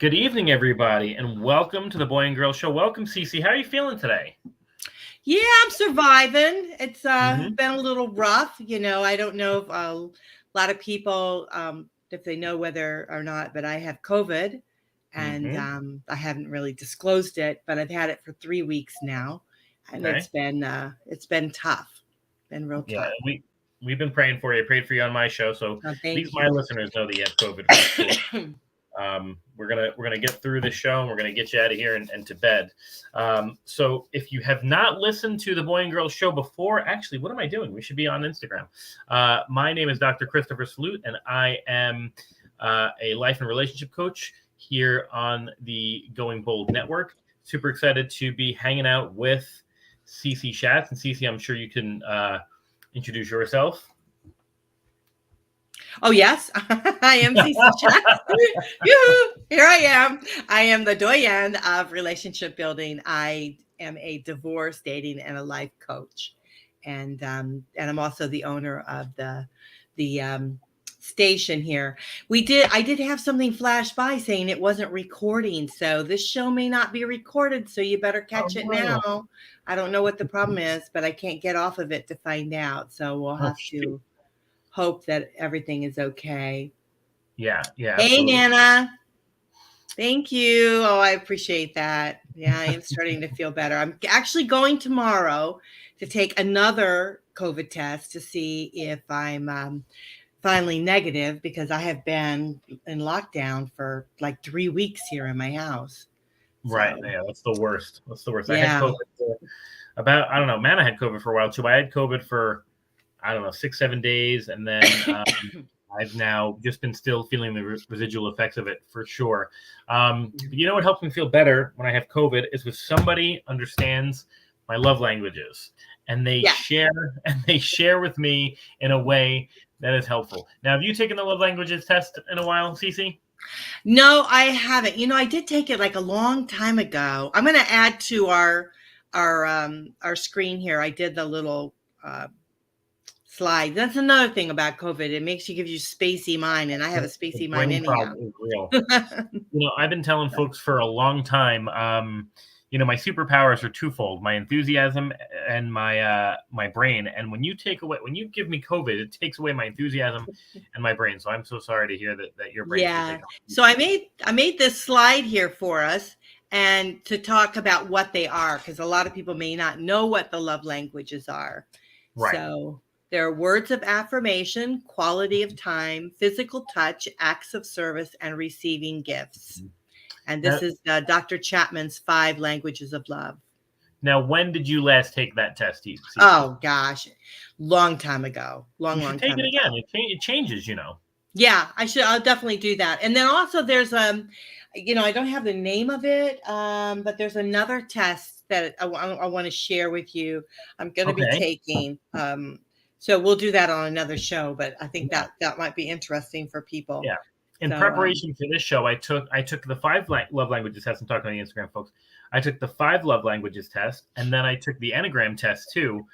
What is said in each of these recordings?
Good evening, everybody, and welcome to the Boy and Girl Show. Welcome, Cece. How are you feeling today? Yeah, I'm surviving. It's hmm been a little rough. I don't know if a lot of people, if they know whether or not, but I have COVID, and hmm I haven't really disclosed it, but I've had it for 3 weeks now, and Okay. it's been tough, been real Yeah, tough. we've been praying for you. I prayed for you on my show, so So at least thank my you. listeners know that you have COVID for sure. We're gonna get through the show, and we're gonna get you out of here and to bed. So if you have not listened to the Boy and Girl Show before, actually, what am I doing? We should be on Instagram. My name is Dr. Christopher Salute, and I am a life and relationship coach here on the Going Bold Network. Super excited to be hanging out with Cece Shatz. And Cece, I'm sure you can introduce yourself. Oh, yes, I am Cece Shatz. Yoo-hoo! Here I am. I am the Doyenne of Relationship Building. I am a divorce, dating, and a life coach. And I'm also the owner of the station here. I did have something flash by saying it wasn't recording. So this show may not be recorded. So you better catch it Oh, now. I don't know what the problem is, but I can't get off of it to find out. So we'll oh, have shoot. to hope that everything is okay. Yeah, Hey, absolutely. Nana. Thank you. Oh, I appreciate that. Yeah, I am starting to feel better. I'm actually going tomorrow to take another COVID test to see if I'm finally negative, because I have been in lockdown for like 3 weeks here in my house. Right. So, Yeah, that's the worst. That's the worst. I had yeah. COVID for I don't know, Manna had COVID for a while too. I had COVID for, I don't know, 6, 7 days. And then I've now just been still feeling the residual effects of it for sure. But you know what helps me feel better when I have COVID is when somebody understands my love languages and they Yeah. share with me in a way that is helpful. Now, have you taken the love languages test in a while, Cece? No, I haven't. I did take it like a long time ago. I'm going to add to our screen here. I did the little slide. That's another thing about COVID. It makes you give you spacey mind, and I have a The spacey mind brain anyhow. problem is real. I've been telling folks for a long time, my superpowers are twofold: my enthusiasm and my brain. And when you give me COVID, it takes away my enthusiasm and my brain. So I'm so sorry to hear that your brain's been Yeah. taken off. So I made this slide here for us, and to talk about what they are, because a lot of people may not know what the love languages are. Right. So there are words of affirmation, quality of time, physical touch, acts of service, and receiving gifts. And Now, this is Dr. Chapman's 5 languages of love. now, when did you last take that test, Cece? Oh gosh, long time ago. You Long should take time it again. ago. It changes, Yeah, I'll definitely do that. And then also there's I don't have the name of it, but there's another test that I want to share with you. I'm going to be Okay. taking. So we'll do that on another show, but I think Yeah. that might be interesting for people. Yeah. In So preparation for this show, I took the five love languages test. I'm talking on the Instagram, folks. I took the 5 love languages test, and then I took the Enneagram test too.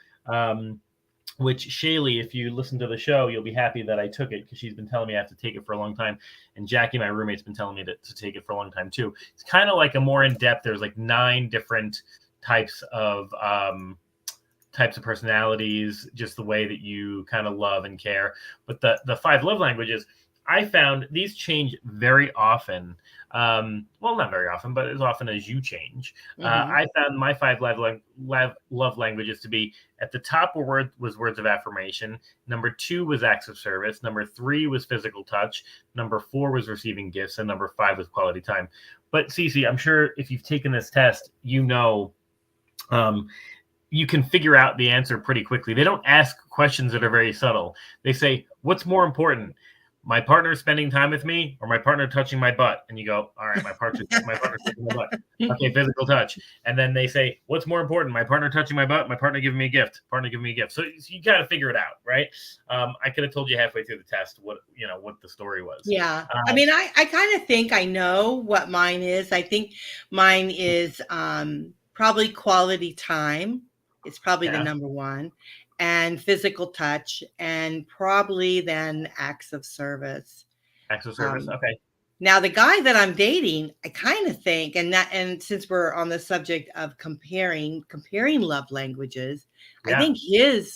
Which Shaylee, if you listen to the show, you'll be happy that I took it, because she's been telling me I have to take it for a long time, and Jackie, my roommate's been telling me to take it for a long time too. It's kind of like a more in depth. There's like 9 different types of personalities, just the way that you kind of love and care. But the 5 love languages, I found these change very often. Well, not very often, but as often as you change. I found my 5 love languages to be at the top was words of affirmation. Number 2 was acts of service. Number 3 was physical touch. Number 4 was receiving gifts, and number 5 was quality time. But Cece, I'm sure if you've taken this test, you can figure out the answer pretty quickly. They don't ask questions that are very subtle. They say, "What's more important? My partner spending time with me, or my partner touching my butt?" And you go, "All right, my partner touching my butt." Okay, physical touch. And then they say, "What's more important? My partner touching my butt, my partner giving me a gift, partner giving me a gift." So you got to figure it out, right? I could have told you halfway through the test what the story was. Yeah. I mean, I kind of think I know what mine is. I think mine is probably quality time. It's probably the Yeah, number one, and physical touch, and probably then acts of service. acts of service. Um, Okay. Now, the guy that I'm dating, I kind of think, and since we're on the subject of comparing love languages, I Yeah. think his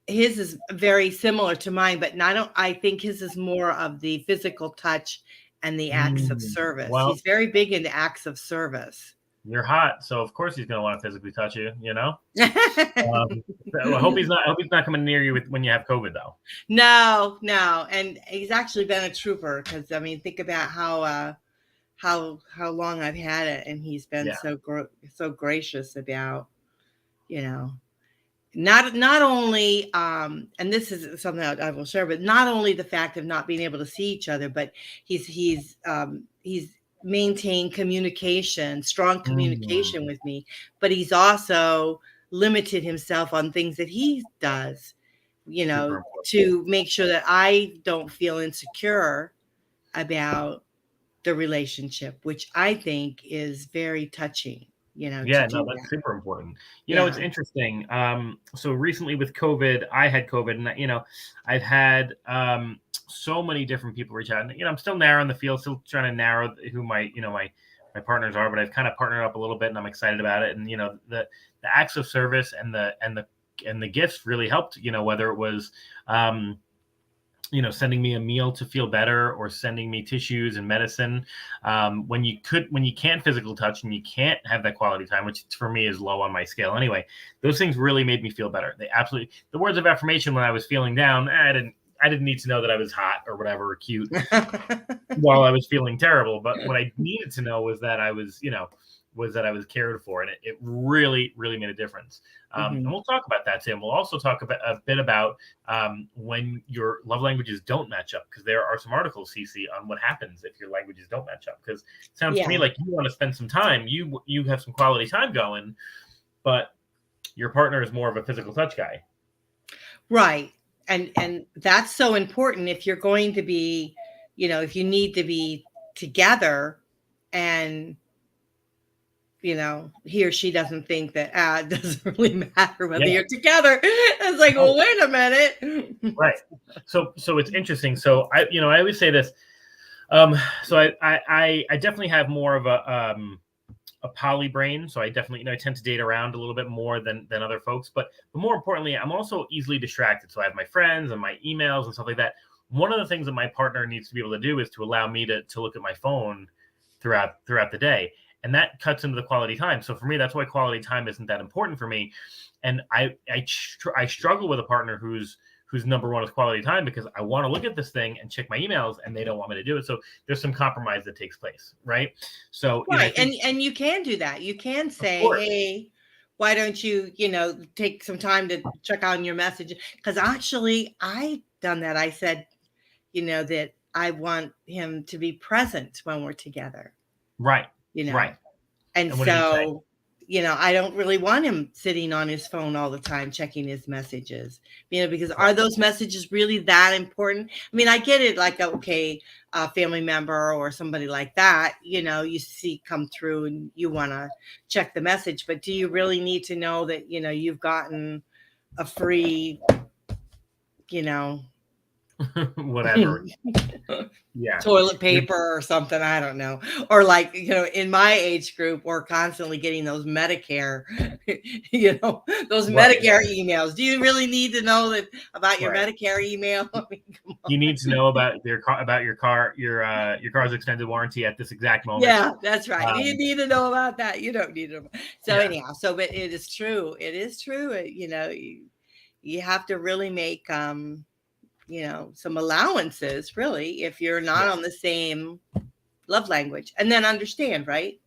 is very similar to mine, but I think his is more of the physical touch and the acts of service. Well, He's very big into acts of service. you're hot, so of course he's going to want to physically touch you. You know. I hope he's not coming near you when you have COVID, though. No, and he's actually been a trooper because I mean, think about how long I've had it, and he's been so gracious about, you know, not only and this is something I will share, but not only the fact of not being able to see each other, but he's maintained strong communication with me, but he's also limited himself on things that he does, to make sure that I don't feel insecure about the relationship, which I think is very touching. Yeah, no, that's super important. It's interesting. So recently with COVID, I had COVID, and I've had so many different people reach out, and I'm still narrowing the field, still trying to narrow who my partners are, but I've kind of partnered up a little bit, and I'm excited about it. And the acts of service and the gifts really helped. Whether it was sending me a meal to feel better, or sending me tissues and medicine. When you can't physical touch and you can't have that quality time, which for me is low on my scale anyway, those things really made me feel better. The words of affirmation when I was feeling down, I didn't need to know that I was hot or whatever, or cute while I was feeling terrible. But what I needed to know was that I was cared for, and it really, really made a difference. And we'll talk about that, Tim. We'll also talk a bit about when your love languages don't match up, because there are some articles, Cece, on what happens if your languages don't match up. Because it sounds to me like you want to spend some time, you have some quality time going, but your partner is more of a physical touch guy. Right. And that's so important if you're going to be, if you need to be together, and he or she doesn't think that it doesn't really matter whether you're together. It's like, well, wait a minute. Right. So it's interesting. So I always say this. So I definitely have more of a poly brain. So I definitely, I tend to date around a little bit more than other folks, but more importantly, I'm also easily distracted. So I have my friends and my emails and stuff like that. One of the things that my partner needs to be able to do is to allow me to look at my phone throughout the day. And that cuts into the quality time. So for me, that's why quality time isn't that important for me. And I struggle with a partner whose number one is quality time, because I want to look at this thing and check my emails, and they don't want me to do it. So there's some compromise that takes place, right? So right, and you can do that. You can say, hey, why don't you take some time to check on your message? Because actually, I've done that. I said, that I want him to be present when we're together. Right. Right. And so, I don't really want him sitting on his phone all the time, checking his messages, because are those messages really that important? I mean, I get it, like, okay, a family member or somebody like that, you see come through and you want to check the message, but do you really need to know that, you've gotten a free, whatever. Toilet paper or something, I don't know. Or like, in my age group, we're constantly getting those Medicare, those Medicare emails. Do you really need to know that about your Medicare email? I mean, you need to know about your car's extended warranty at this exact moment. Yeah, that's right. You need to know about that. You don't need to. So anyhow, but it is true. It is true. You have to really make some allowances, really, if you're not on the same love language, and then understand, right?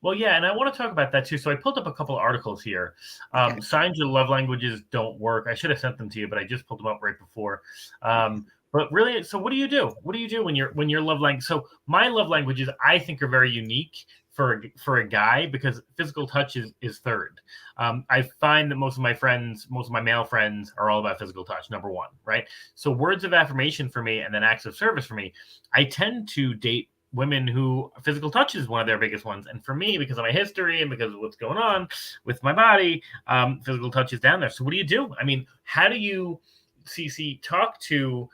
Well, yeah, and I want to talk about that too. So I pulled up a couple of articles here. Signs your love languages don't work. I should have sent them to you, but I just pulled them up right before. But really, so what do you do? What do you do when your love language? So my love languages, I think, are very unique for a guy, because physical touch is third. I find that most of my male friends are all about physical touch, number one, right? So words of affirmation for me, and then acts of service for me, I tend to date women who physical touch is one of their biggest ones. And for me, because of my history and because of what's going on with my body, physical touch is down there. So what do you do? I mean, how do you, Cece, talk to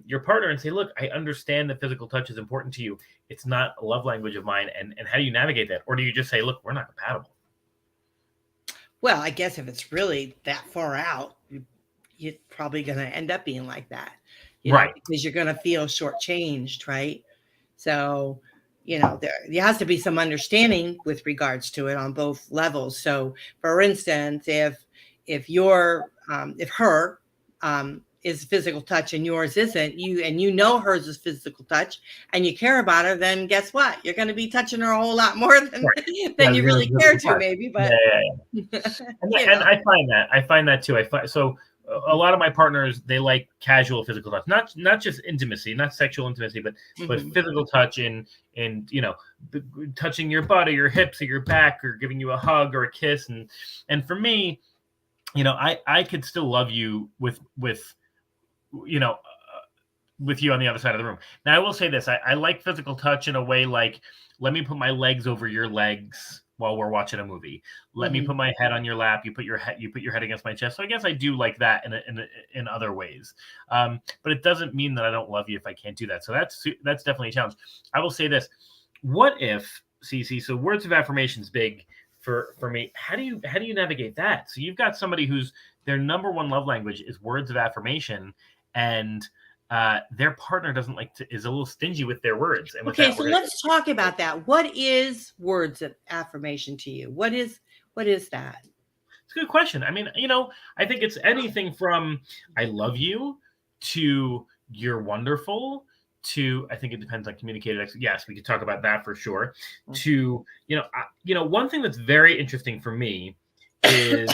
your partner and say, look, I understand that physical touch is important to you. It's not a love language of mine. And how do you navigate that? Or do you just say, look, we're not compatible? Well, I guess if it's really that far out, you're probably going to end up being like that, Right. because you're going to feel shortchanged, right? So, there has to be some understanding with regards to it on both levels. So, for instance, if her is physical touch and yours isn't, hers is physical touch and you care about her, then guess what? You're going to be touching her a whole lot more than you really care to, maybe. But And I find that too. So a lot of my partners, they like casual physical touch, not just intimacy, not sexual intimacy, but physical touch in touching your butt or your hips or your back or giving you a hug or a kiss. And for me, I could still love you with you on the other side of the room. Now, I will say this. I like physical touch in a way like, let me put my legs over your legs while we're watching a movie. Let me put my head on your lap. You put your head against my chest. So I guess I do like that in other ways. But it doesn't mean that I don't love you if I can't do that. So that's definitely a challenge. I will say this. What if, Cece, so words of affirmation is big for me. How do you navigate that? So you've got somebody who's their number one love language is words of affirmation, and their partner is a little stingy with their words. And okay, so let's talk about that. What is words of affirmation to you? What is that? It's a good question. I mean, I think it's anything from I love you to you're wonderful to, I think it depends on communicated. Yes, we could talk about that for sure. To, one thing that's very interesting for me is,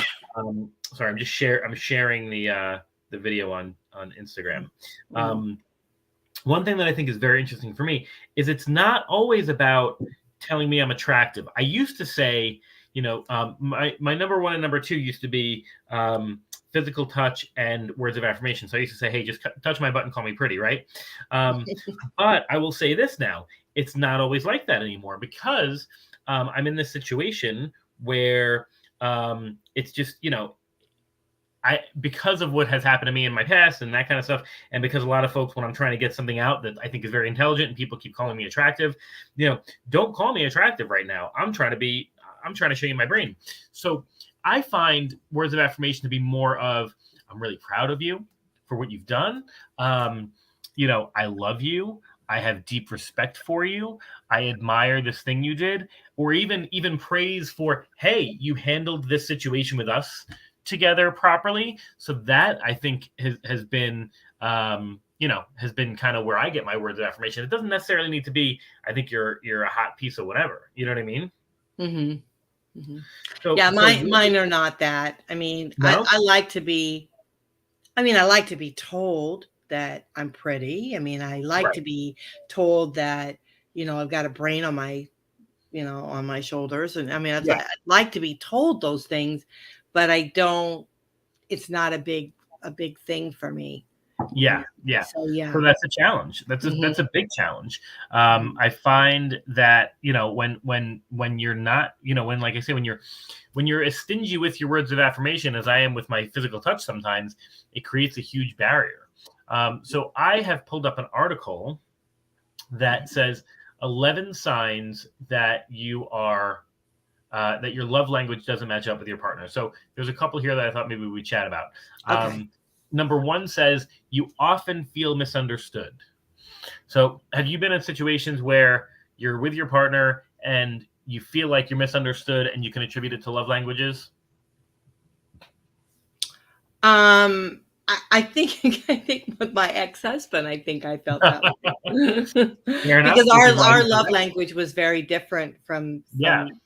sorry, I'm sharing the video on Instagram. One thing that I think is very interesting for me is it's not always about telling me I'm attractive. I used to say, my number one and number two used to be physical touch and words of affirmation. So I used to say, hey, just touch my butt and call me pretty, right? But I will say this now, it's not always like that anymore because I'm in this situation where it's just, because of what has happened to me in my past and that kind of stuff, and because a lot of folks, when I'm trying to get something out that I think is very intelligent and people keep calling me attractive, don't call me attractive right now. I'm trying to show you my brain. So I find words of affirmation to be more of, I'm really proud of you for what you've done. I love you. I have deep respect for you. I admire this thing you did, or even praise for, hey, you handled this situation with us together properly. So that I think has been, has been kind of where I get my words of affirmation. It doesn't necessarily need to be, I think you're a hot piece of whatever. You know what I mean? Mm-hmm. Mm-hmm. So, mine are not that. I mean, no? I like to be told that I'm pretty. I mean, I like to be told that, I've got a brain on my, on my shoulders. And I mean, I'd like to be told those things, but it's not a big thing for me. Yeah. So that's a challenge. That's a big challenge. I find that, when you're not, like I say, when you're as stingy with your words of affirmation as I am with my physical touch, sometimes it creates a huge barrier. So I have pulled up an article that says 11 signs that you are, that your love language doesn't match up with your partner. So there's a couple here that I thought maybe we'd chat about. Okay. Number one says you often feel misunderstood. So have you been in situations where you're with your partner and you feel like you're misunderstood and you can attribute it to love languages? I think with my ex-husband, I think I felt that way. Because our love language was very different from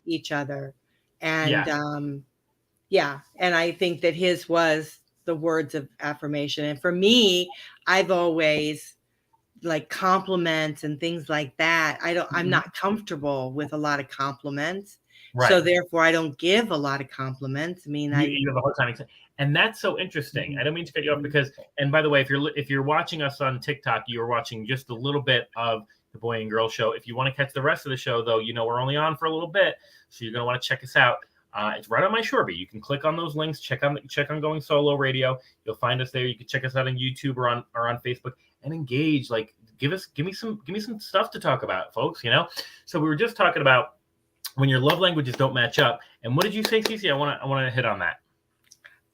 each other. And and I think that his was the words of affirmation. And for me, I've always like compliments and things like that. I'm not comfortable with a lot of compliments. Right. So therefore I don't give a lot of compliments. I mean, you have a hard time. And that's so interesting. I don't mean to cut you off because, and by the way, if you're watching us on TikTok, you are watching just a little bit of the Boy and Girl Show. If you want to catch the rest of the show, though, we're only on for a little bit, so you're going to want to check us out. It's right on my Shoreby. You can click on those links, check on Going Solo Radio. You'll find us there. You can check us out on YouTube or on Facebook and engage. Like, give me some stuff to talk about, folks. So we were just talking about when your love languages don't match up. And what did you say, Cece? I want to hit on that.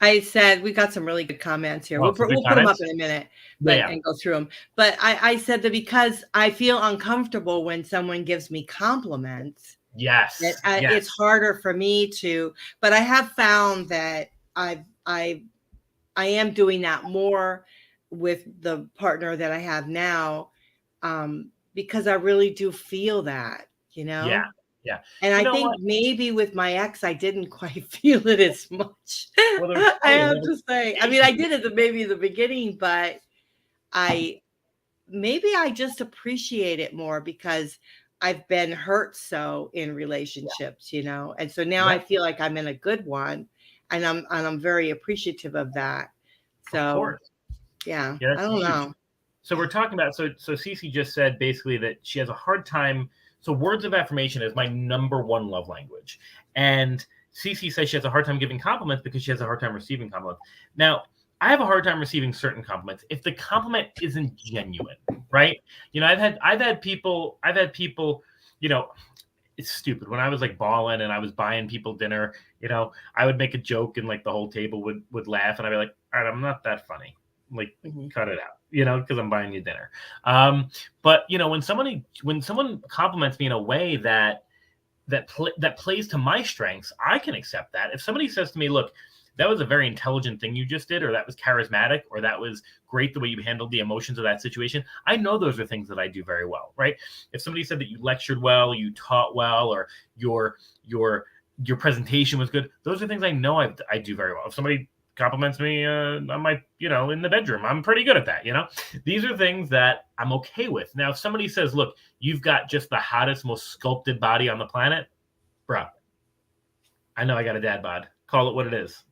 I said we got some really good comments here. We'll put them up in a minute, and go through them. But I said that because I feel uncomfortable when someone gives me compliments. Yes, it's harder for me to. But I have found that I am doing that more with the partner that I have now, because I really do feel that, Yeah. And I think maybe with my ex, I didn't quite feel it as much. Well, I have to say, I mean, I did it maybe in the beginning, but I just appreciate it more because I've been hurt so in relationships, and so now I feel like I'm in a good one, and I'm very appreciative of that. So, of course. I don't know. So we're talking about, so Cece just said basically that she has a hard time. So words of affirmation is my number one love language. And Cece says she has a hard time giving compliments because she has a hard time receiving compliments. Now, I have a hard time receiving certain compliments if the compliment isn't genuine, right? I've had people, it's stupid. When I was like balling and I was buying people dinner, I would make a joke and like the whole table would laugh, and I'd be like, all right, I'm not that funny. Like, cut it out, because I'm buying you dinner. But when someone compliments me in a way that plays to my strengths, I can accept that. If somebody says to me, look, that was a very intelligent thing you just did, or that was charismatic, or that was great the way you handled the emotions of that situation, I know those are things that I do very well, right? If somebody said that you lectured well, you taught well, or your presentation was good, those are things I know I do very well. If somebody compliments me on my, in the bedroom, I'm pretty good at that. These are things that I'm okay with. Now, if somebody says, look, you've got just the hottest, most sculpted body on the planet, bro, I know I got a dad bod. Call it what it is,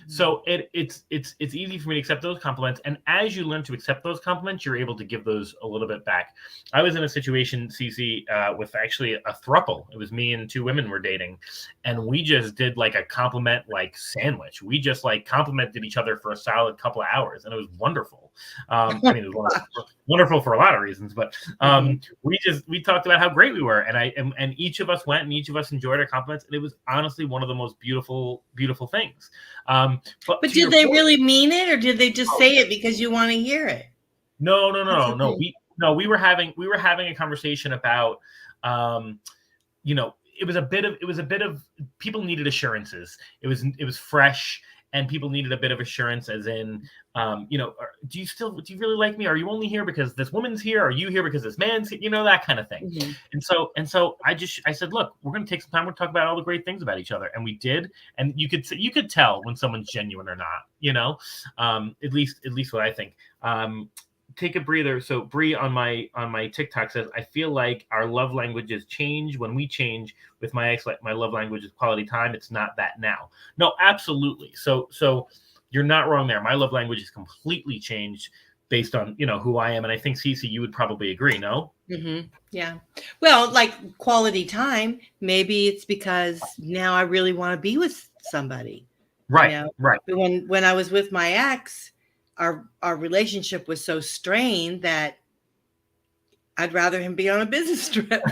So it's easy for me to accept those compliments. And as you learn to accept those compliments, you're able to give those a little bit back. I was in a situation, Cece, with actually a throuple. It was me and two women were dating, and we just did like a compliment like sandwich. We just like complimented each other for a solid couple of hours, and it was wonderful. I mean, it was wonderful for a lot of reasons, but we talked about how great we were, and each of us went and each of us enjoyed our compliments, and it was honestly one of the most beautiful things. But did they really mean it, or did they just say it because you want to hear it? No. We were having a conversation about, it was a bit of people needed assurances. It was fresh, and people needed a bit of assurance, as in, do you really like me? Are you only here because this woman's here? Are you here because this man's here? That kind of thing. Mm-hmm. And so I said, look, we're going to take some time. We're talk about all the great things about each other. And we did. And you could tell when someone's genuine or not, at least what I think. Take a breather. So Bree on my TikTok says, I feel like our love languages change when we change. With my ex, like my love language is quality time. It's not that now. No, absolutely. So you're not wrong there. My love language is completely changed based on, who I am. And I think, Cece, you would probably agree, no? Mm-hmm. Yeah. Well, like quality time, maybe it's because now I really want to be with somebody. Right. Right. When I was with my ex, our relationship was so strained that I'd rather him be on a business trip.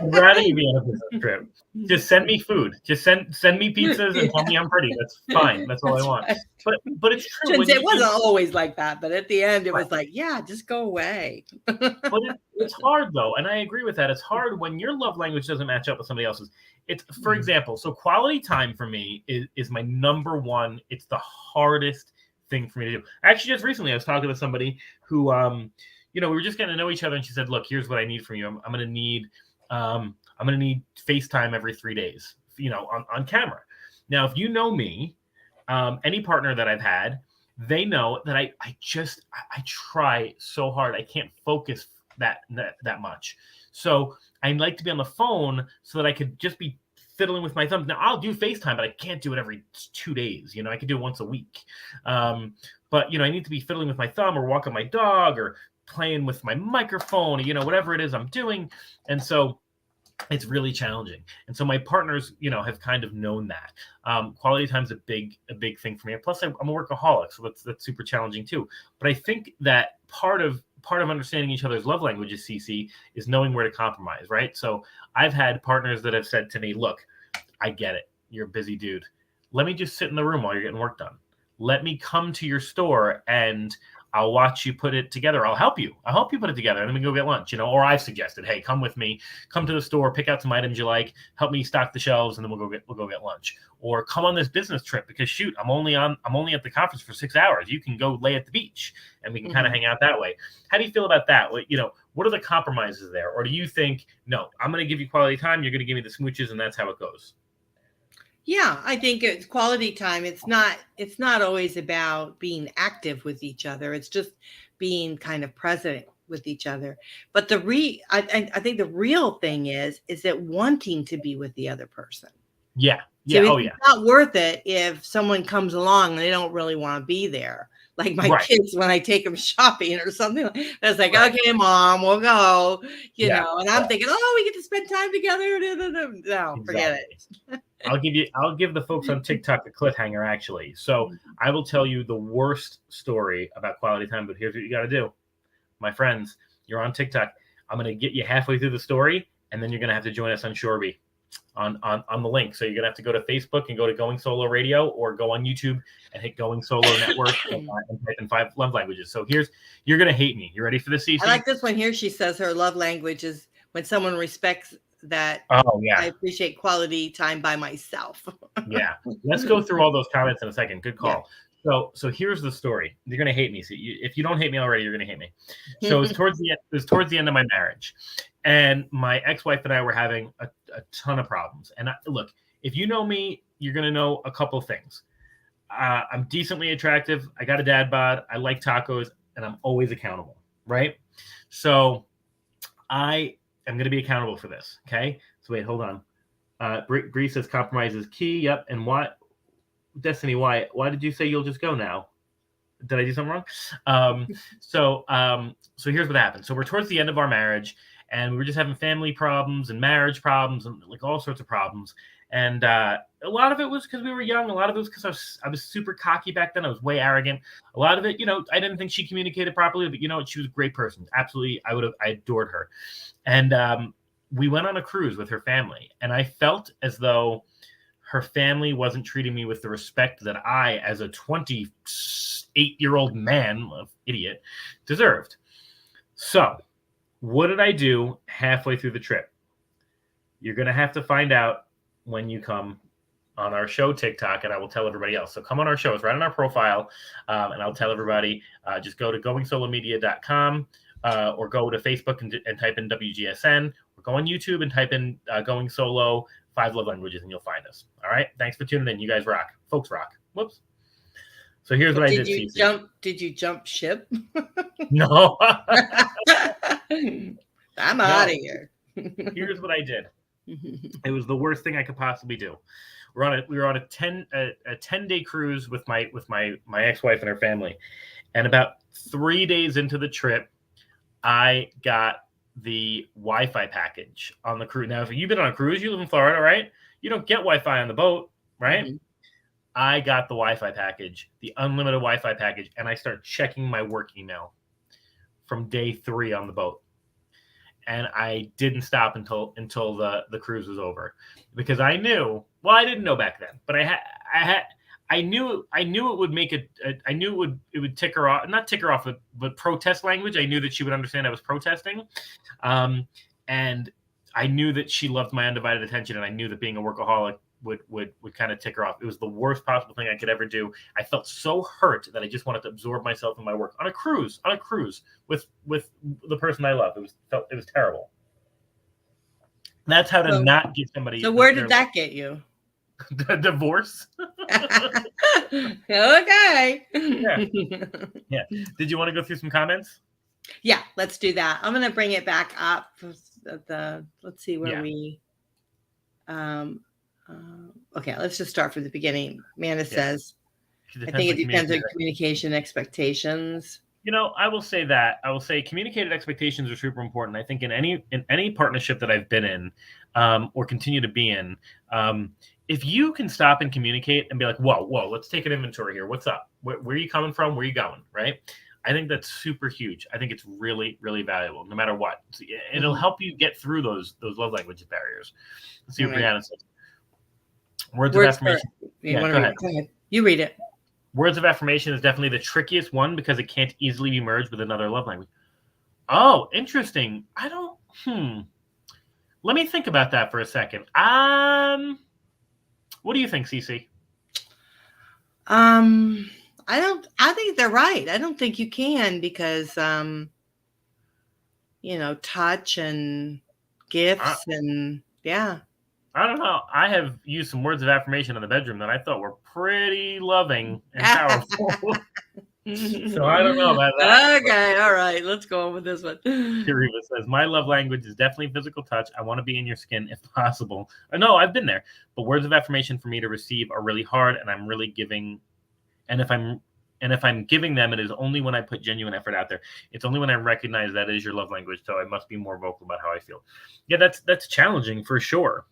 I'd rather you be on a business trip. Just send me food. Just send me pizzas and tell me I'm pretty. That's fine. That's all I want. Right. But it's true. It wasn't always like that, but at the end it was like, yeah, just go away. But it's hard though, and I agree with that. It's hard when your love language doesn't match up with somebody else's. It's, for example, so quality time for me is my number one. It's the hardest thing for me to do. Actually, just recently I was talking to somebody who we were just getting to know each other, and she said, look, here's what I need from you. I'm going to need FaceTime every 3 days, on camera. Now, if you know me, any partner that I've had, they know that I try so hard. I can't focus that much. So I like to be on the phone so that I could just be fiddling with my thumbs. Now I'll do FaceTime, but I can't do it every 2 days. I could do it once a week. But I need to be fiddling with my thumb or walking my dog or playing with my microphone, whatever it is I'm doing. And so it's really challenging. And so my partners, have kind of known that. Quality time is a big thing for me. And plus I'm a workaholic, so that's super challenging too. But I think that part of understanding each other's love languages, Cece, is knowing where to compromise, right? So I've had partners that have said to me, look, I get it. You're a busy dude. Let me just sit in the room while you're getting work done. Let me come to your store and I'll watch you put it together. I'll help you put it together, and then we go get lunch, or I've suggested, hey, come with me, come to the store, pick out some items you like, help me stock the shelves, and then we'll go get lunch. Or come on this business trip because shoot, I'm only at the conference for 6 hours. You can go lay at the beach and we can kind of hang out that way. How do you feel about that? What are the compromises there? Or do you think, no, I'm going to give you quality time, you're going to give me the smooches, and that's how it goes? Yeah, I think it's quality time. It's not always about being active with each other. It's just being kind of present with each other. But I think the real thing is that wanting to be with the other person. Yeah. So it's not worth it if someone comes along and they don't really want to be there. Like my kids, when I take them shopping or something, it's like, okay, Mom, we'll go, and I'm thinking, oh, we get to spend time together. No, forget it. I'll give the folks on TikTok a cliffhanger, actually. So I will tell you the worst story about quality time, but here's what you got to do. My friends, you're on TikTok. I'm going to get you halfway through the story, and then you're going to have to join us on Shoreby on the link. So you're going to have to go to Facebook and go to Going Solo Radio, or go on YouTube and hit Going Solo Network and type in 5 love languages. So you're going to hate me. You ready for this, Cece? I like this one here. She says her love language is when someone respects that. Oh, yeah. I appreciate quality time by myself. Yeah. Let's go through all those comments in a second. Good call. Yeah. So here's the story. You're going to hate me. So if you don't hate me already, you're going to hate me. So it was towards the end of my marriage. And my ex-wife and I were having a ton of problems. And look, if you know me, you're going to know a couple of things. I'm decently attractive. I got a dad bod. I like tacos, and I'm always accountable, right? So I am going to be accountable for this, okay? So wait, hold on. Bree says compromise is key. Yep. And what, Destiny, why did you say you'll just go now? Did I do something wrong? So here's what happened. So we're towards the end of our marriage, and we were just having family problems and marriage problems and like all sorts of problems. And a lot of it was because we were young. A lot of it was because I was super cocky back then. I was way arrogant. A lot of it, I didn't think she communicated properly, but she was a great person. Absolutely. I adored her. And we went on a cruise with her family, and I felt as though her family wasn't treating me with the respect that I, as a 28-year-old man, idiot, deserved. So what did I do halfway through the trip? You're going to have to find out when you come on our show TikTok, and I will tell everybody else. So come on our show. It's right on our profile, and I'll tell everybody. Just go to goingsolomedia.com or go to Facebook and type in WGSN, or go on YouTube and type in Going Solo 5 love languages, and you'll find us. All right. Thanks for tuning in. You guys rock. Folks rock. Whoops. So here's what I did. Did you jump ship? No. I'm out of here. Here's what I did. It was the worst thing I could possibly do. We were on a 10-day cruise with my ex-wife and her family. And about 3 days into the trip, I got the Wi-Fi package on the cruise. Now, if you've been on a cruise, you live in Florida, right? You don't get Wi-Fi on the boat, right? Mm-hmm. I got the Wi-Fi package, the unlimited Wi-Fi package, and I started checking my work email from day 3 on the boat. And I didn't stop until the cruise was over, because I knew. Well, I didn't know back then, but I knew it would make it. I knew it would tick her off, not tick her off, but protest language. I knew that she would understand I was protesting, and I knew that she loved my undivided attention, and I knew that being a workaholic would kind of tick her off. It was the worst possible thing I could ever do. I felt so hurt that I just wanted to absorb myself in my work on a cruise with the person I love. It was terrible. That's how to not get somebody. So where did that get you? Divorce. Okay. Yeah. Did you want to go through some comments? Yeah, let's do that. I'm going to bring it back up. Let's see where we. Okay, let's just start from the beginning. Amanda says, I think it depends on communication expectations. I will say that. I will say communicated expectations are super important. I think in any partnership that I've been in, or continue to be in, if you can stop and communicate and be like, whoa, let's take an inventory here. What's up? Where are you coming from? Where are you going? Right? I think that's super huge. I think it's really, really valuable, no matter what. It'll help you get through those love language barriers. Let's see what Brianna says. Words of affirmation. Yeah, go ahead. You read it. Words of affirmation is definitely the trickiest one because it can't easily be merged with another love language. Oh, interesting. Let me think about that for a second. What do you think, Cece? I think they're right. I don't think you can because, touch and gifts and yeah. I don't know. I have used some words of affirmation in the bedroom that I thought were pretty loving and powerful. So I don't know about that. Okay, all right. Let's go on with this one. Kiriva says, my love language is definitely physical touch. I want to be in your skin if possible. No, I've been there. But words of affirmation for me to receive are really hard, and I'm really giving. And if I'm giving them, it is only when I put genuine effort out there. It's only when I recognize that is your love language. So I must be more vocal about how I feel. Yeah, that's challenging for sure.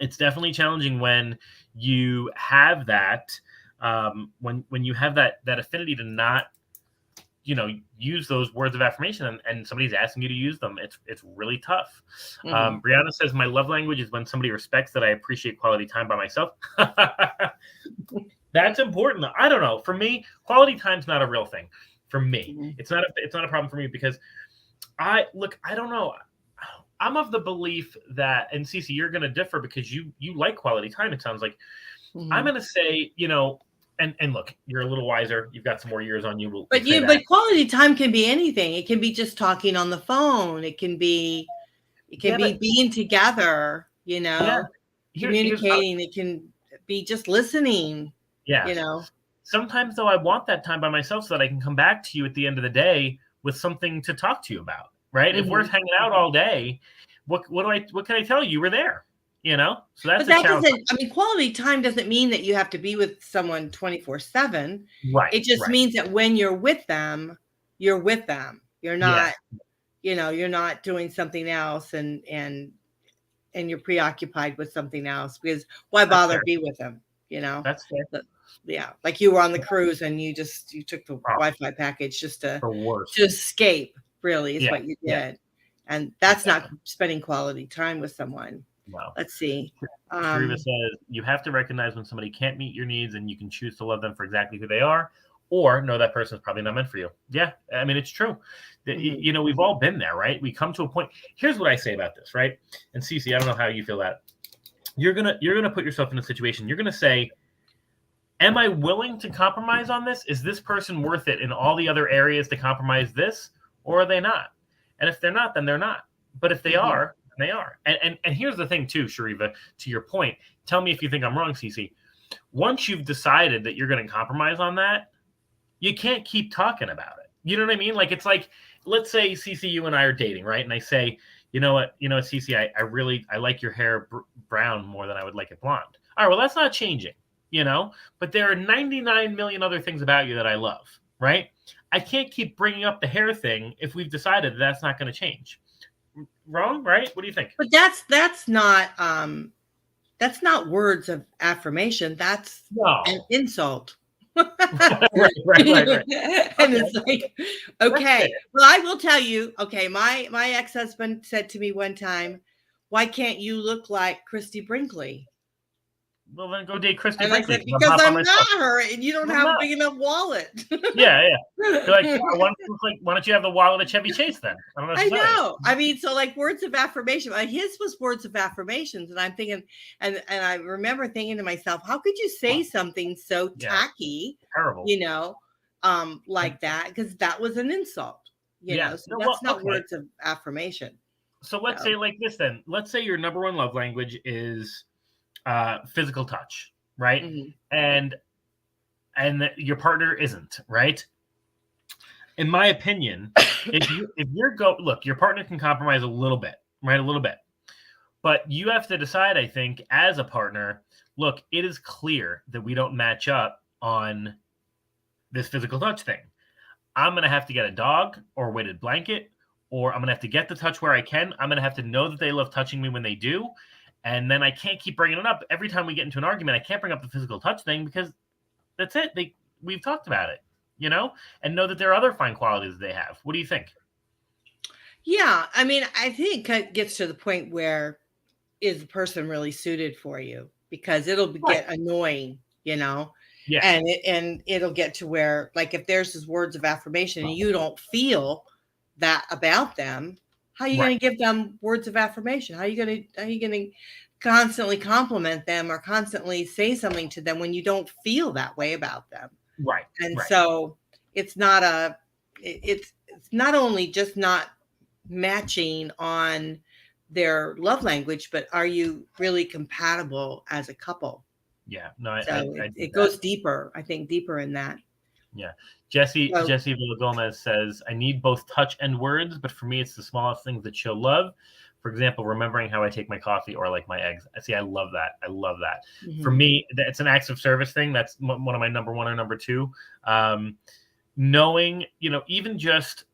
It's definitely challenging when you have that. When you have that affinity to not, use those words of affirmation and somebody's asking you to use them, it's really tough. Brianna says, my love language is when somebody respects that I appreciate quality time by myself. That's important. I don't know. For me, quality time's not a real thing. For me, it's not a problem for me because I don't know. I'm of the belief that, and Cece, you're going to differ because you like quality time. It sounds like I'm going to say, and look, you're a little wiser. You've got some more years on you. But quality time can be anything. It can be just talking on the phone. It can be being together, communicating. It can be just listening. Yeah. Sometimes though, I want that time by myself so that I can come back to you at the end of the day with something to talk to you about. Right. If we're hanging out all day, what can I tell you? You were there. So that's but that quality time doesn't mean that you have to be with someone 24/7. Right. It just means that when you're with them, you're with them. You're not, you're not doing something else and you're preoccupied with something else because why bother be with them? That's fair. Yeah. Like you were on the cruise and you took the Wi-Fi package just to escape, really, is what you did. Yeah. And that's not spending quality time with someone. No. Let's see. Kiriva says, you have to recognize when somebody can't meet your needs and you can choose to love them for exactly who they are, or know that person is probably not meant for you. Yeah. I mean, it's true. We've all been there, right? We come to a point. Here's what I say about this, right? And Cece, I don't know how you feel that. You're gonna put yourself in a situation. You're gonna say, am I willing to compromise on this? Is this person worth it in all the other areas to compromise this, or are they not? And if they're not, then they're not. But if they are, then they are. And here's the thing too, Shariva, to your point, tell me if you think I'm wrong, Cece. Once you've decided that you're going to compromise on that, you can't keep talking about it. You know what I mean? Like, it's like, let's say, Cece, you and I are dating, right? And I say, you know what, Cece, I like your hair brown more than I would like it blonde. All right, well, that's not changing, but there are 99 million other things about you that I love, right? I can't keep bringing up the hair thing if we've decided that that's not going to change. Wrong, right? What do you think? But that's not words of affirmation. That's an insult. right. And it's like, okay. Well, I will tell you, okay, my ex-husband said to me one time, why can't you look like Christy Brinkley? Well, then go date Christy and Brinkley. I said, because I'm not her, and you don't have a big enough wallet. Yeah. You're like, why don't you have the wallet of Chevy Chase then? I know. I mean, so like words of affirmation. His was words of affirmations, and I'm thinking, and I remember thinking to myself, how could you say something so tacky, terrible, like that? Because that was an insult. So that's not words of affirmation. So let's say like this then. Let's say your number one love language is physical touch, right? And your partner isn't, right? In my opinion, if your partner can compromise a little bit, right? A little bit. But you have to decide, I think, as a partner, look, it is clear that we don't match up on this physical touch thing. I'm going to have to get a dog or a weighted blanket, or I'm going to have to get the touch where I can. I'm going to have to know that they love touching me when they do. And then I can't keep bringing it up. Every time we get into an argument, I can't bring up the physical touch thing because that's it. We've talked about it, and know that there are other fine qualities they have. What do you think? Yeah. I mean, I think it gets to the point where is the person really suited for you? Because it'll get annoying, Yeah. and it'll get to where, like, if there's these words of affirmation and you don't feel that about them, how are you going to give them words of affirmation? How are you going to constantly compliment them or constantly say something to them when you don't feel that way about them? Right. And so it's not it's not only just not matching on their love language, but are you really compatible as a couple? Yeah. No, it goes deeper. I think deeper in that. Yeah. Jesse Villagomez says, I need both touch and words, but for me, it's the smallest things that show love. For example, remembering how I take my coffee or like my eggs. See, I love that. Mm-hmm. For me, it's an acts of service thing. That's one of my number one or number two. Knowing, even just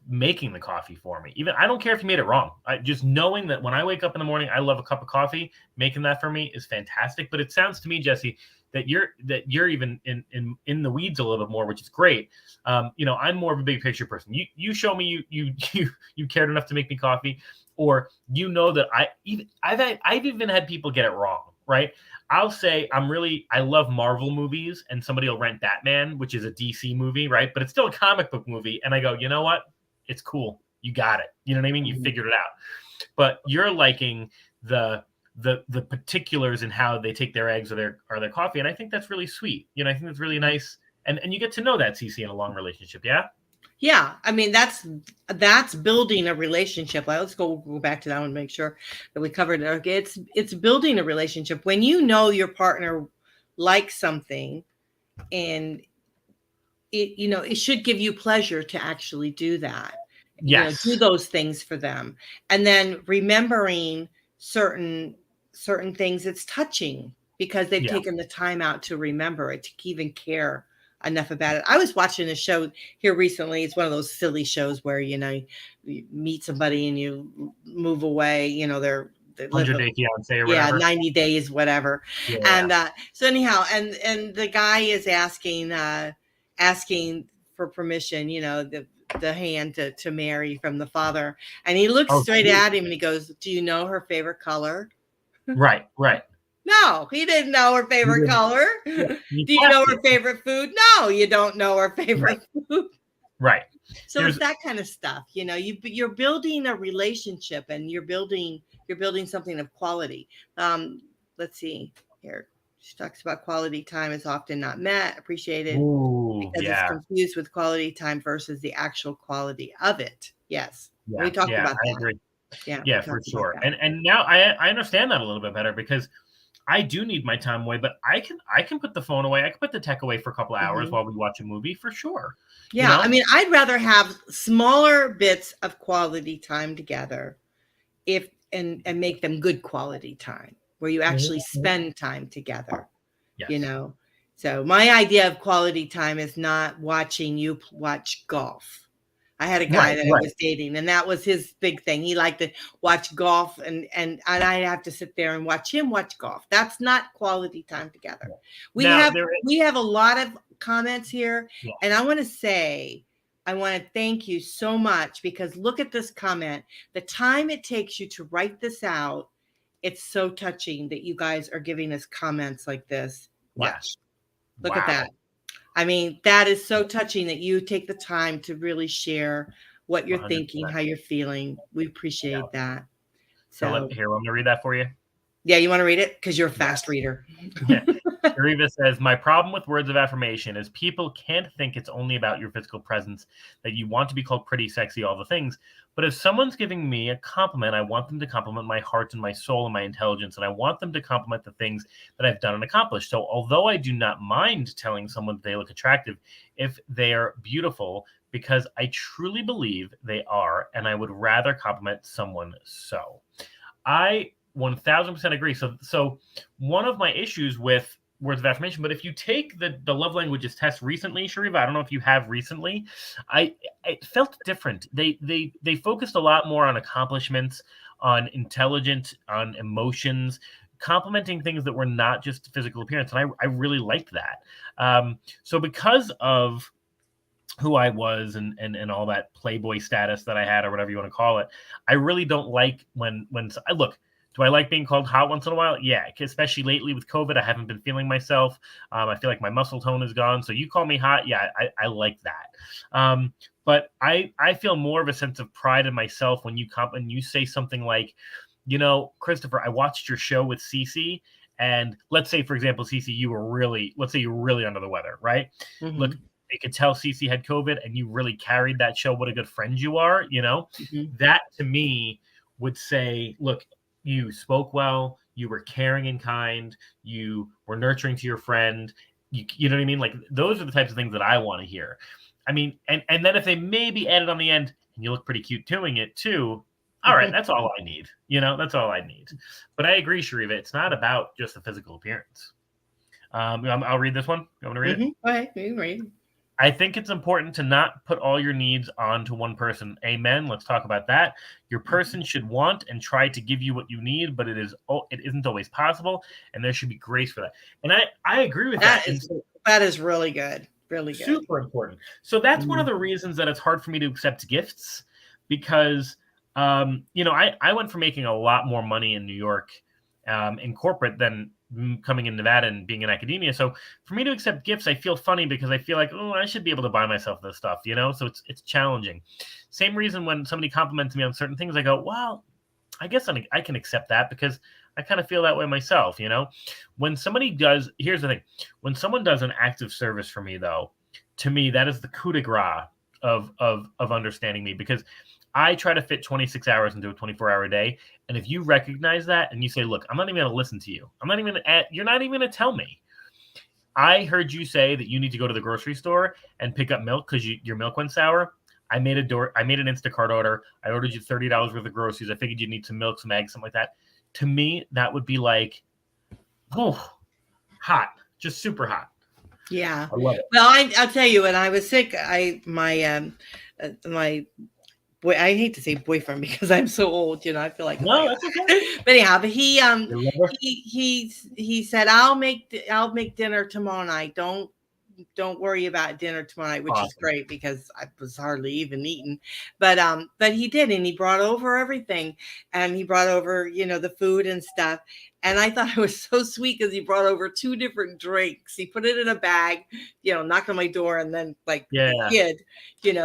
making the coffee for me. Even I don't care if you made it wrong. Just knowing that when I wake up in the morning, I love a cup of coffee. Making that for me is fantastic. But it sounds to me, Jesse, that you're even in the weeds a little bit more, which is great. I'm more of a big picture person. You show me you cared enough to make me coffee, or that I've even had people get it wrong, right? I'll say I love Marvel movies, and somebody will rent Batman, which is a DC movie, right? But it's still a comic book movie. And I go, you know what? It's cool. You got it. You know what I mean? You figured it out. But you're liking the particulars in how they take their eggs or their coffee. And I think that's really sweet. I think that's really nice. And you get to know that, Cece, in a long relationship. Yeah. Yeah, I mean, that's building a relationship. Let's go back to that one and make sure that we covered it. Okay, it's building a relationship when you know your partner likes something, and it should give you pleasure to actually do that. Yes, do those things for them, and then remembering certain things. It's touching because they've taken the time out to remember it, to even care enough about it. I was watching a show here recently. It's one of those silly shows where you meet somebody and you move away. They're 100-day fiance or whatever. 90 days, whatever. Yeah. And so anyhow, and the guy is asking for permission. The hand to marry from the father, and he looks straight at him and he goes, "Do you know her favorite color?" Right. No, he didn't know her favorite color. Do you know her favorite food? No, you don't know her favorite food. Right. So it's that kind of stuff. You're building a relationship, and you're building something of quality. Let's see here. She talks about quality time is often not met, appreciated, because it's confused with quality time versus the actual quality of it. Yes. Yeah. We talked about that. I agree. Yeah, for sure. And now I understand that a little bit better, because I do need my time away, but I can put the phone away. I can put the tech away for a couple of hours while we watch a movie, for sure. Yeah. I mean, I'd rather have smaller bits of quality time together and make them good quality time where you actually spend time together. Yes. So my idea of quality time is not watching you watch golf. I had a guy that I was dating, and that was his big thing. He liked to watch golf, and I'd have to sit there and watch him watch golf. That's not quality time together. We have a lot of comments here, and I want to thank you so much, because look at this comment. The time it takes you to write this out, it's so touching that you guys are giving us comments like this. Watch. Look at that. I mean, that is so touching that you take the time to really share what you're 100%. Thinking, how you're feeling. We appreciate that. So here, I'm going to read that for you. Yeah, you want to read it? Because you're a fast reader. Yeah. Riva says, my problem with words of affirmation is people can't think it's only about your physical presence, that you want to be called pretty, sexy, all the things. But if someone's giving me a compliment, I want them to compliment my heart and my soul and my intelligence. And I want them to compliment the things that I've done and accomplished. So although I do not mind telling someone that they look attractive if they are beautiful, because I truly believe they are, and I would rather compliment someone so. I 1000% agree. So one of my issues with words of affirmation. But if you take the love languages test recently, Shariva, I don't know if you have recently, it felt different. They focused a lot more on accomplishments, on intelligence, on emotions, complimenting things that were not just physical appearance. And I really liked that. So because of who I was and all that playboy status that I had, or whatever you want to call it, I really don't like when I look. Do I like being called hot once in a while? Yeah, especially lately with COVID, I haven't been feeling myself. I feel like my muscle tone is gone. So you call me hot, yeah, I like that. But I feel more of a sense of pride in myself when you say something like, Christopher, I watched your show with Cece, and let's say, for example, Cece, let's say you were really under the weather, right? Mm-hmm. Look, you could tell Cece had COVID, and you really carried that show. What a good friend you are, Mm-hmm. That to me would say, look, you spoke well, you were caring and kind, you were nurturing to your friend. You know what I mean? Like, those are the types of things that I want to hear. I mean, and then if they maybe added on the end, and you look pretty cute doing it too, all right, that's all I need. That's all I need. But I agree, Shariva, it's not about just the physical appearance. I'll read this one. You want to read it? Go ahead, you can read. I think it's important to not put all your needs onto one person. Amen. Let's talk about that. Your person should want and try to give you what you need, but it isn't always possible, and there should be grace for that. And I agree with that. That is really good. Really good. Super important. So that's one of the reasons that it's hard for me to accept gifts, because I went from making a lot more money in New York in corporate than coming in Nevada and being in academia. So for me to accept gifts, I feel funny, because I feel like, I should be able to buy myself this stuff, so it's challenging. Same reason when somebody compliments me on certain things, I go, well, I guess I can accept that, because I kind of feel that way myself. When somebody does, here's the thing, when someone does an act of service for me, though, to me, that is the coup de grace of understanding me, because I try to fit 26 hours into a 24-hour day. And if you recognize that and you say, look, I'm not even going to listen to you. You're not even going to tell me. I heard you say that you need to go to the grocery store and pick up milk because your milk went sour. I made an Instacart order. I ordered you $30 worth of groceries. I figured you'd need some milk, some eggs, something like that. To me, that would be like, hot, just super hot. Yeah. I love it. Well, I'll tell you, when I was sick, boy, I hate to say boyfriend because I'm so old, I feel like, no, that's okay. But anyhow, but he said, I'll make dinner tomorrow night. Don't worry about dinner tomorrow night, which is great, because I was hardly even eating. But he did, and he brought over everything, and he brought over, the food and stuff. And I thought it was so sweet, because he brought over 2 different drinks. He put it in a bag, knocked on my door, and then hid,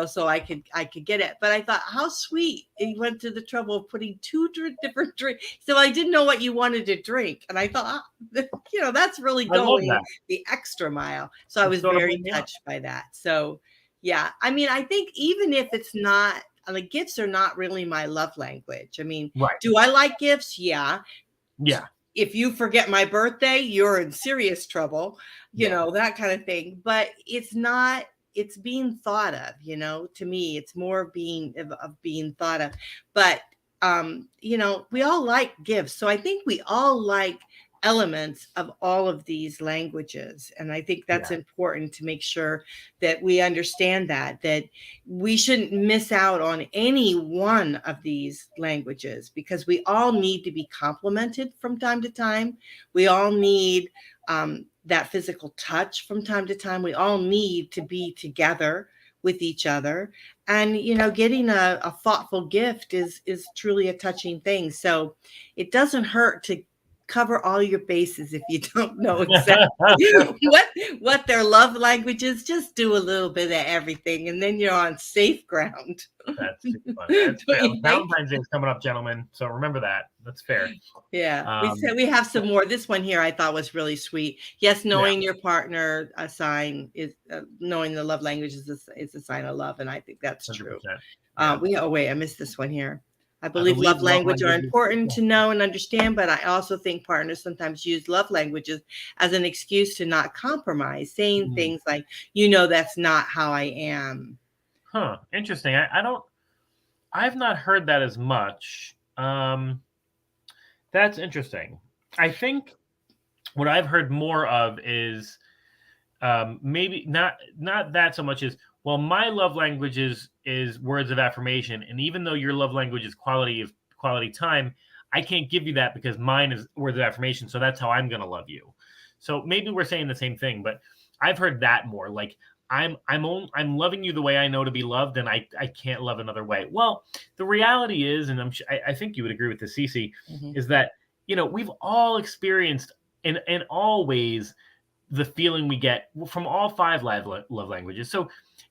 so I could get it. But I thought, how sweet. He went to the trouble of putting 2 different drinks. So I didn't know what you wanted to drink. And I thought, that's really going the extra mile. So I was very touched by that. So, yeah, I mean, I think even if it's not, like, gifts are not really my love language. I mean, do I like gifts? Yeah. Yeah. If you forget my birthday, you're in serious trouble, that kind of thing. But it's not, it's being thought of, to me, it's more of being thought of. But, we all like gifts. So I think we all like elements of all of these languages. And I think that's important to make sure that we understand that we shouldn't miss out on any one of these languages, because we all need to be complimented from time to time. We all need that physical touch from time to time. We all need to be together with each other. And, getting a thoughtful gift is truly a touching thing. So it doesn't hurt to cover all your bases. If you don't know exactly what their love language is, just do a little bit of everything, and then you're on safe ground. That's too funny. That's fair. Valentine's Day is coming up, gentlemen, so remember that. That's fair. Yeah. We have some more. This one here I thought was really sweet. Yes, knowing your partner a sign is knowing the love language is a sign of love, and I think that's true. Wait, I missed this one here. I believe love language are important to know and understand, but I also think partners sometimes use love languages as an excuse to not compromise, saying things like, that's not how I am. Huh. Interesting. I've not heard that as much. That's interesting. I think what I've heard more of is maybe not that so much as, well, my love language is words of affirmation, and even though your love language is quality time, I can't give you that because mine is words of affirmation. So that's how I'm going to love you. So maybe we're saying the same thing, but I've heard that more like I'm loving you the way I know to be loved, and I can't love another way. Well, the reality is, and I think you would agree with this, Cece, is that we've all experienced in all ways the feeling we get from all 5 love languages. So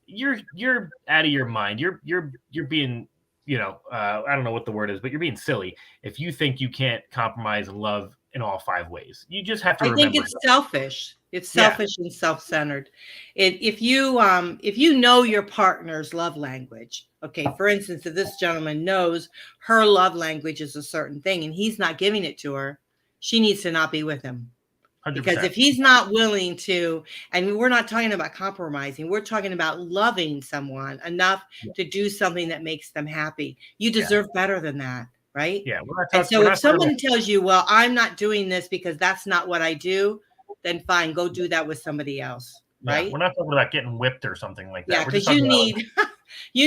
you're out of your mind. You're being, I don't know what the word is, but you're being silly if you think you can't compromise and love in all 5 ways. You just have to remember. I think it's selfish. It's selfish and self-centered. If you know your partner's love language, okay, for instance, if this gentleman knows her love language is a certain thing and he's not giving it to her, she needs to not be with him. 100%. Because if he's not willing to, and we're not talking about compromising, we're talking about loving someone enough to do something that makes them happy. You deserve better than that, right? Yeah. And so if someone tells you, well, I'm not doing this because that's not what I do, then fine, go do that with somebody else, right? We're not talking about getting whipped or something like that. Yeah, because you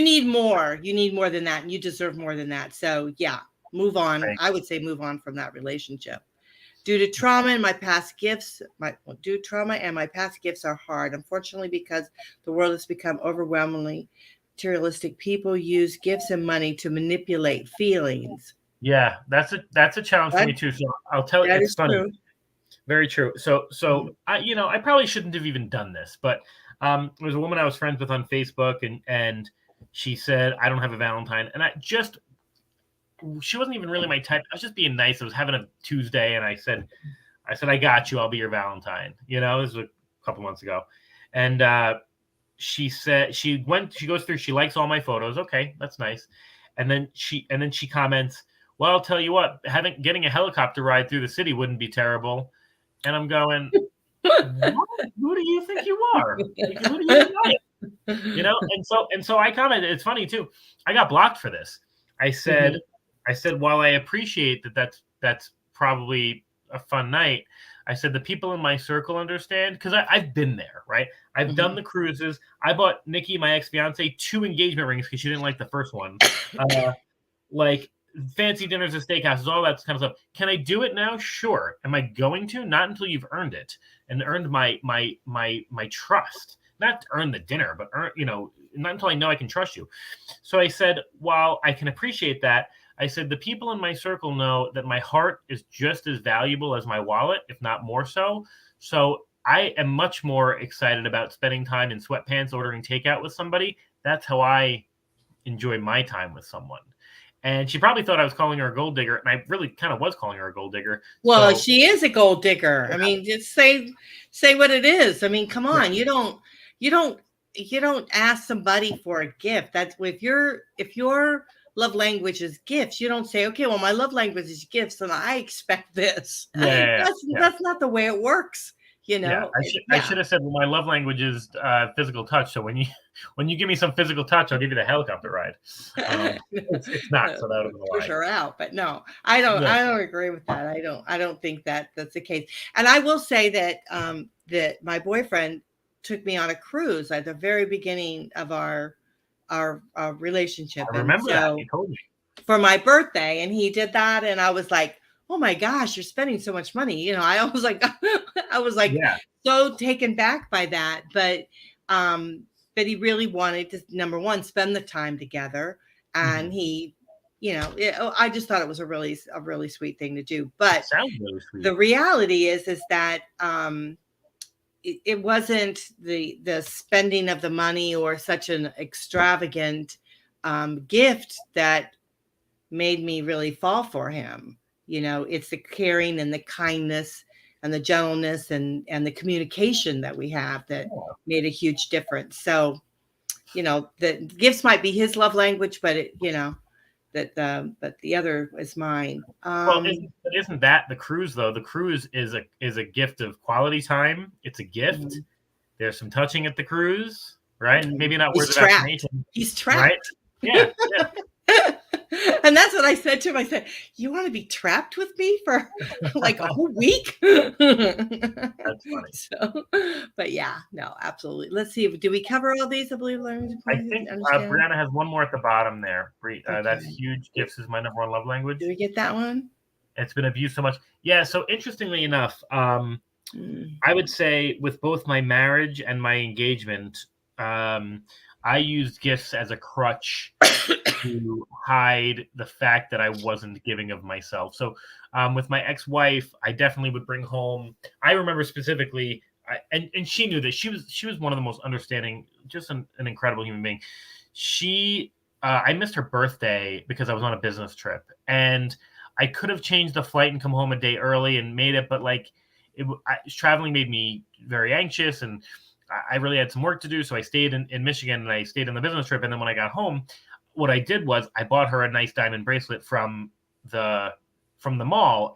need more. You need more than that, and you deserve more than that. So yeah, move on. Right. I would say move on from that relationship. Due to trauma and my past gifts, my past gifts are hard. Unfortunately, because the world has become overwhelmingly materialistic, people use gifts and money to manipulate feelings. Yeah, that's a challenge for me too. So I'll tell you, it's funny. True. Very true. So I probably shouldn't have even done this, but there was a woman I was friends with on Facebook, and she said, I don't have a Valentine, and she wasn't even really my type. I was just being nice. I was having a Tuesday, and I said, I got you. I'll be your Valentine. This was a couple months ago. And she said, she goes through, she likes all my photos. Okay, that's nice. And then she comments, well, I'll tell you what, getting a helicopter ride through the city wouldn't be terrible. And I'm going, who do you think you are? Like, who do you like? And so I commented, it's funny too. I got blocked for this. I said, while I appreciate that's probably a fun night, I said the people in my circle understand because I've been there, right? I've done the cruises. I bought Nikki, my ex-fiance, 2 engagement rings because she didn't like the first one. Like fancy dinners at steakhouses, all that kind of stuff. Can I do it now? Sure. Am I going to? Not until you've earned it and earned my trust. Not to earn the dinner, but not until I know I can trust you. So I said, while I can appreciate that, I said, the people in my circle know that my heart is just as valuable as my wallet, if not more so. So I am much more excited about spending time in sweatpants, ordering takeout with somebody. That's how I enjoy my time with someone. And she probably thought I was calling her a gold digger, and I really kind of was calling her a gold digger. Well, she is a gold digger. I mean, just say what it is. I mean, come on, right. You don't ask somebody for a gift. That's if your love language is gifts. You don't say, okay, well, my love language is gifts, and I expect this. That's not the way it works. I should have said, well, my love language is physical touch. So when you give me some physical touch, I'll give you the helicopter ride. It's not, so that would be push her out. But no, I don't. Yeah. I don't agree with that. I don't think that's the case. And I will say that that my boyfriend took me on a cruise at the very beginning of our relationship. I remember that. He told me for my birthday, and he did that, and I was like, oh my gosh, you're spending so much money. I was like, so taken back by that. But he really wanted to, number one, spend the time together. And he, I just thought it was a really sweet thing to do. But sounds really sweet. The reality is that it wasn't the spending of the money or such an extravagant gift that made me really fall for him. It's the caring and the kindness and the gentleness and the communication that we have that made a huge difference. So, the gifts might be his love language, but but the other is mine. Well, isn't that the cruise though? The cruise is a gift of quality time. It's a gift. Mm-hmm. There's some touching at the cruise, right? Mm-hmm. Maybe not words of affirmation. He's trapped. Right? Yeah. And that's what I said to him. I said, you want to be trapped with me for like a whole week? That's funny. So, but yeah, no, absolutely. Let's see. Do we cover all these? I believe. I think Brianna has one more at the bottom there. That's Okay. huge. Gifts is my number one love language. Do we get that one? It's been abused so much. Yeah. So interestingly enough, I would say with both my marriage and my engagement, I used gifts as a crutch to hide the fact that I wasn't giving of myself. So with my ex-wife, I definitely would bring home. I remember specifically, and she knew that she was one of the most understanding, just an incredible human being. I missed her birthday because I was on a business trip, and I could have changed the flight and come home a day early and made it, but like traveling made me very anxious, and I really had some work to do. So I stayed in Michigan, and I stayed on the business trip. And then when I got home, what I did was I bought her a nice diamond bracelet from the mall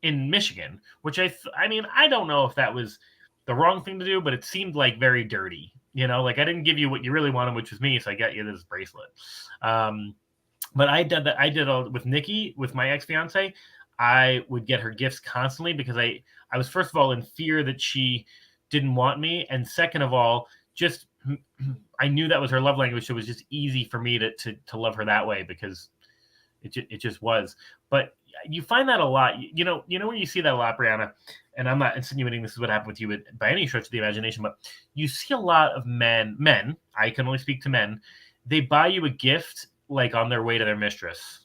in Michigan, which I mean, I don't know if that was the wrong thing to do, but it seemed like very dirty, like I didn't give you what you really wanted, which was me. So I got you this bracelet. But I did that. I did all with Nikki, with my ex-fiance. I would get her gifts constantly because I was, first of all, in fear that she didn't want me. And second of all, just I knew that was her love language. So it was just easy for me to love her that way because it just was. But you find that a lot. You know where you see that a lot, Brianna, and I'm not insinuating this is what happened with you by any stretch of the imagination, but you see a lot of men, I can only speak to men, they buy you a gift like on their way to their mistress,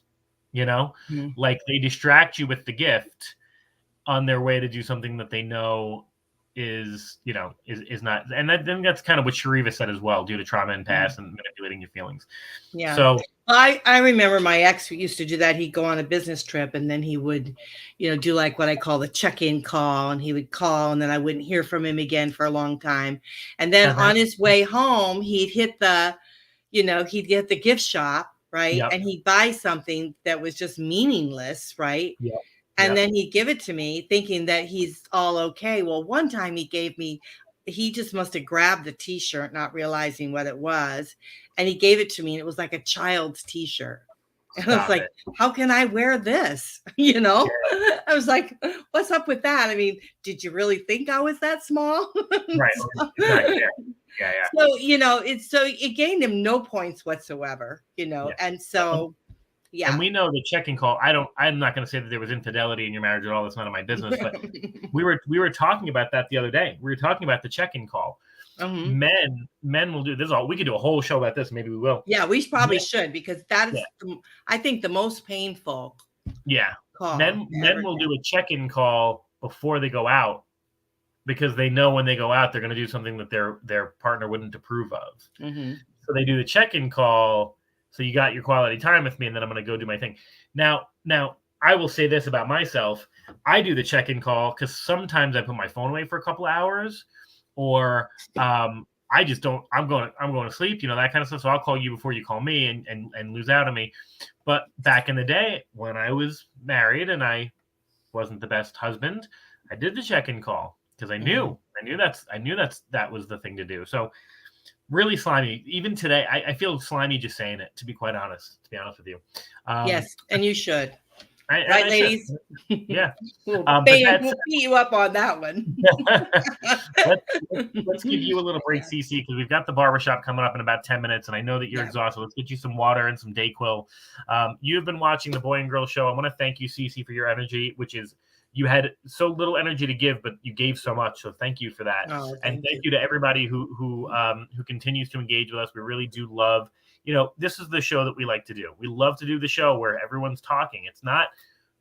like they distract you with the gift on their way to do something that they know is not. And then that's kind of what Shariva said as well, due to trauma and past and manipulating your feelings. Yeah. So I remember my ex used to do that. He'd go on a business trip and then he would, do like what I call the check-in call, and he would call and then I wouldn't hear from him again for a long time. And then on his way home, he'd hit he'd get the gift shop, right? Yep. And he'd buy something that was just meaningless, right? Yep. And then he'd give it to me thinking that he's all okay. Well, one time he just must have grabbed the t-shirt, not realizing what it was. And he gave it to me and it was like a child's t-shirt. And I was like, how can I wear this? Yeah. I was like, what's up with that? I mean, did you really think I was that small? Right. Yeah. So, it gained him no points whatsoever, and so, yeah. And we know the check-in call. I'm not going to say that there was infidelity in your marriage at all. That's none of my business. But we were talking about that the other day. We were talking about the check-in call. Mm-hmm. Men will do this. We could do a whole show about this. Maybe we will. Yeah, we probably should, because that is, I think, the most painful. Yeah. Call men will do a check-in call before they go out, because they know when they go out, they're going to do something that their partner wouldn't approve of. Mm-hmm. So they do the check-in call. So you got your quality time with me, and then I'm going to go do my thing. Now, I will say this about myself. I do the check-in call because sometimes I put my phone away for a couple of hours, or I just don't. I'm going to sleep, that kind of stuff. So I'll call you before you call me and lose out on me. But back in the day when I was married and I wasn't the best husband, I did the check-in call because I knew that was the thing to do. So. Really slimy. Even today, I feel slimy just saying it, to be quite honest, with you. Yes, and you should. Right, ladies? Yeah. We'll beat you up on that one. Let's give you a little break, Cece, because we've got the barbershop coming up in about 10 minutes, and I know that you're exhausted. Let's get you some water and some Dayquil. You've been watching the Boy and Girl Show. I want to thank you, Cece, for your energy, which is, you had so little energy to give, but you gave so much. So thank you for that. Oh, thank you to everybody who continues to engage with us. We really do love, this is the show that we like to do. We love to do the show where everyone's talking. It's not,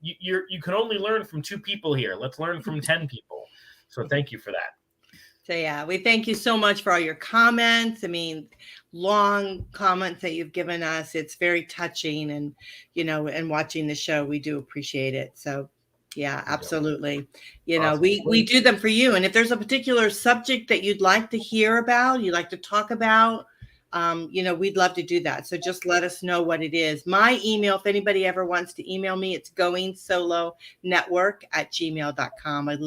you can only learn from 2 people here. Let's learn from 10 people. So thank you for that. So yeah, we thank you so much for all your comments. I mean, long comments that you've given us. It's very touching, and, and watching the show, we do appreciate it. So yeah, absolutely. Awesome. We do them for you. And if there's a particular subject that you'd like to hear about, you'd like to talk about, we'd love to do that. So just let us know what it is. My email, if anybody ever wants to email me, it's goingsolonetwork@gmail.com. I'd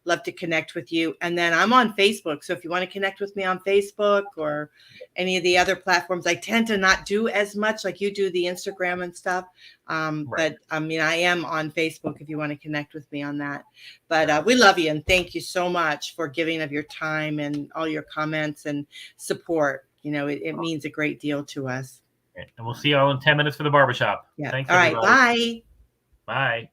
love to connect with you. And then I'm on Facebook. So if you want to connect with me on Facebook or any of the other platforms, I tend to not do as much like you do, the Instagram and stuff. Right. But I mean, I am on Facebook if you want to connect with me on that. But we love you and thank you so much for giving of your time and all your comments and support. It means a great deal to us. And we'll see you all in 10 minutes for the barbershop. Yeah. Thanks, all right. everybody. Bye. Bye.